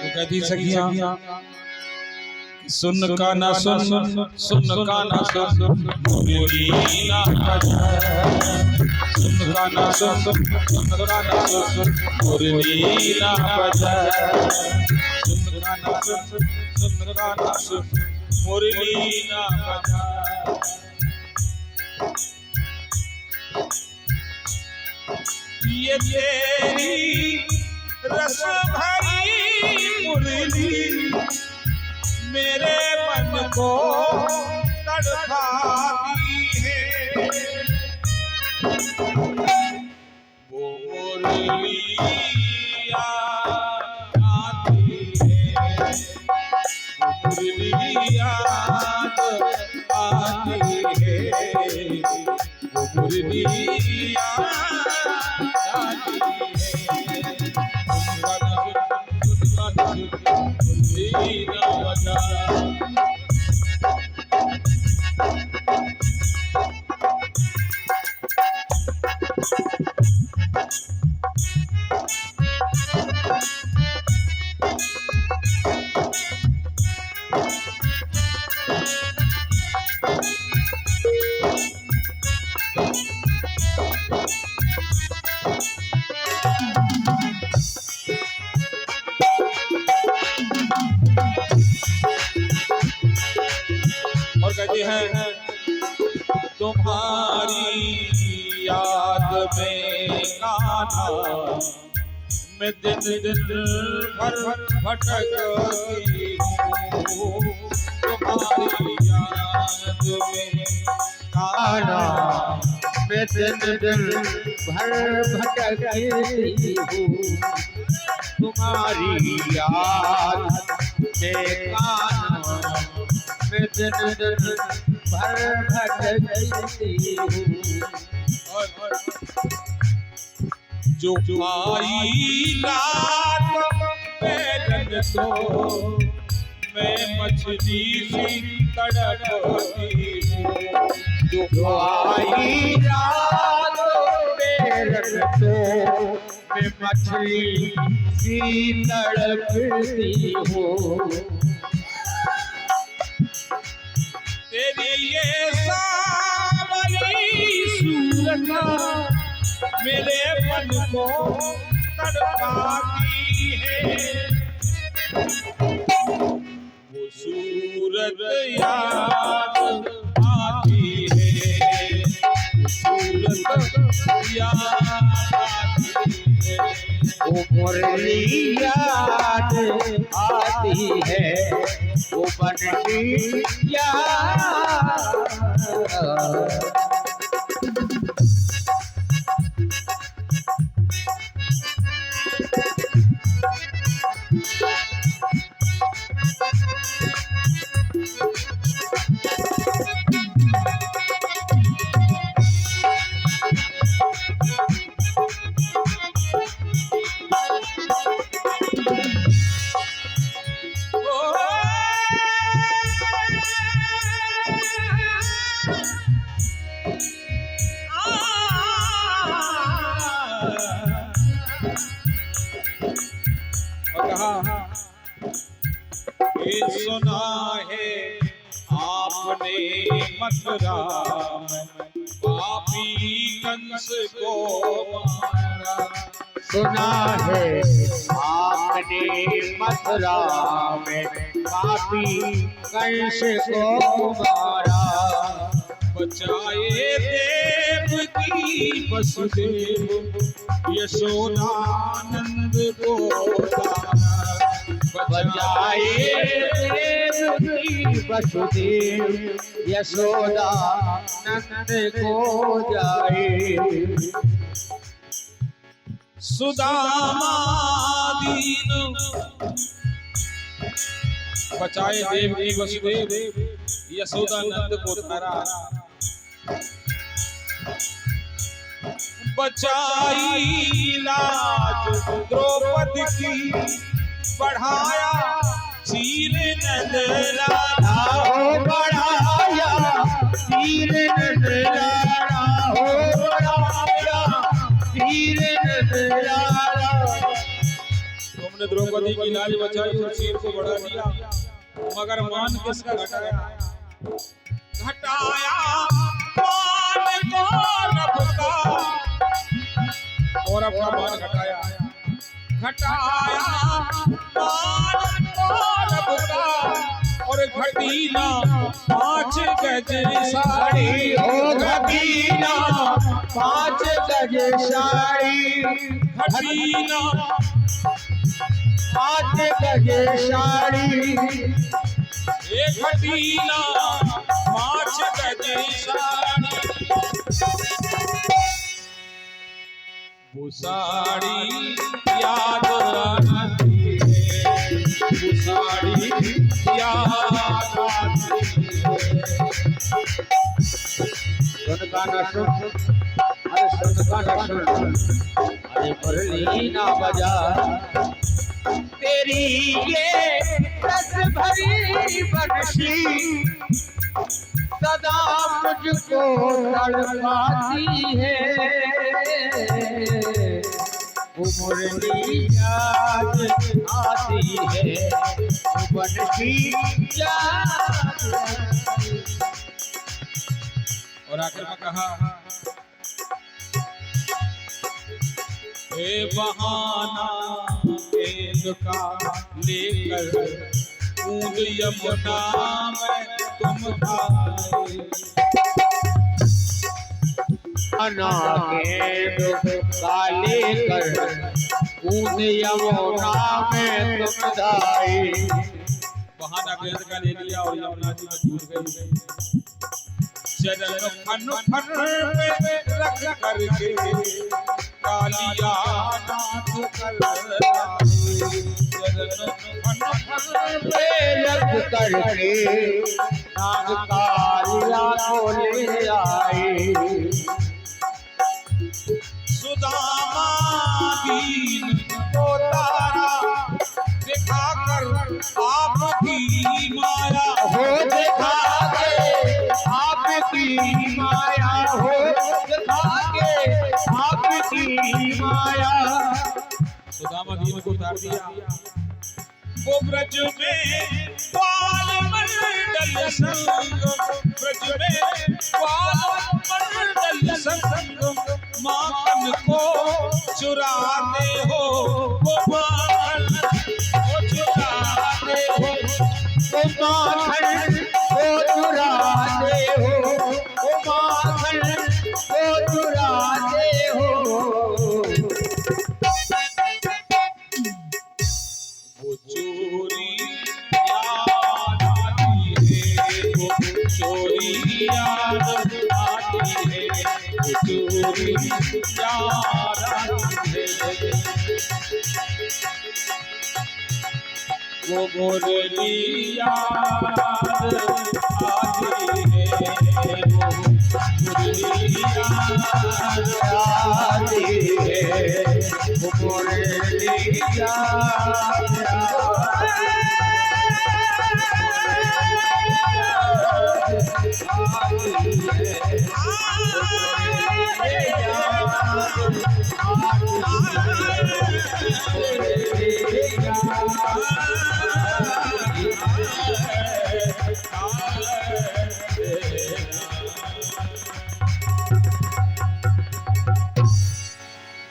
कहती सखियां सुन का ना सुन, सुन का ना सुन, मुरली ना बजा। सुन का ना सुन, सुन का ना सुन, मुरली ना बजा। सुन का ना सुन, सुन का ना सुन, मुरली ना बजा। ये तेरी रस भरी मुरली मेरे मन को तड़पाती है। वो मुरली याद आती है, मुरली याद आती है, वो मुरली याद आती और कहते हैं तुम्हारी याद में कान्हा मैं दिन दिन भर भटकती हूँ। तुम्हारी याद में कान्हा मैं दिन दिन भर भटकती हूँ। तुम्हारी याद में कान्हा मैं दिन दिन भर भटकती हूँ। जो आई रात बैठक तो मैं मछली सी तड़पती हूँ। जो आई रात बैठक तो मैं मछली सी तड़पती हूँ। तेरी ये सावरी सूरत मेरे मन को तड़पाती है। वो सूरत याद आती है, सूरत याद आती है। वो मुरली याद आती है, वो बनती याद। ये सुना है आपने मथुरा में पापी कंस को मारा। सुना है आपने मथुरा में पापी कंस को मारा। बचाए देवकी वसुदेव यशोदानंद को तारा। बचाए देवकी वसुदेव यशोदानंद को जाए। सुदामा दीन बचाए देवकी वसुदेव यशोदानंद को तारा। बचाई लाज द्रौपदी की बढ़ाया शील नंद लाला हो। बढ़ाया शील नंद लाला हो। बढ़ाया शील नंद लाला। तुमने द्रौपदी की लाज बचाई और सिर को बढ़ा दिया, मगर मान किसका घटाया? घटाया मान कौरव का, कौरव का मान घटाया। घटाया मान कौरव का, और घटी ना 5 गज साड़ी। ओ घटी ना 5 गज साड़ी, घटी ना 5 गज साड़ी, एक घटी ना 5 गज साड़ी। वो साड़ी याद आती है, वो साड़ी याद आती है। सुन गाना सुन, अरे सुन गाना सुन, अरे मुरली ना बजा, तेरी ये रस भरी बंशी सदा मुझको तड़पाती है। वो मुरली याद आती है, वो बंशी याद आती है। और आखिर में कहा, ए बहाना गेंद का लेकर कूद यमुना में तुम आए। बहाना गेंद का लेकर कूद यमुना में तुम आए। बहाना गेंद का ले लिया और यमुना जी में कूद गई। चरण फन पे रख करके कालिया नाथ कर, चरण फन पे रख करके नाग कालिया को ले आए। सुदामा दीन को तारा दिखाकर आपकी माया, हो दिखा के आपकी माया, हो दिखा के आपकी माया। सुदामा दीन को उतार दिया। वो ब्रज में बाल मंडल संग, ब्रज में बाल मंडल संग, माखन को चुराते हो, वो माखन को चुराते हो, वो माखन को चुराते हो, वो माखन को चुराते हो। वो चोरी याद आती है, वो चोरी याद आती है, वो चोरी याद आती है। वो मुरली याद आती है, वो मुरली याद आती है, वो मुरली याद आती है।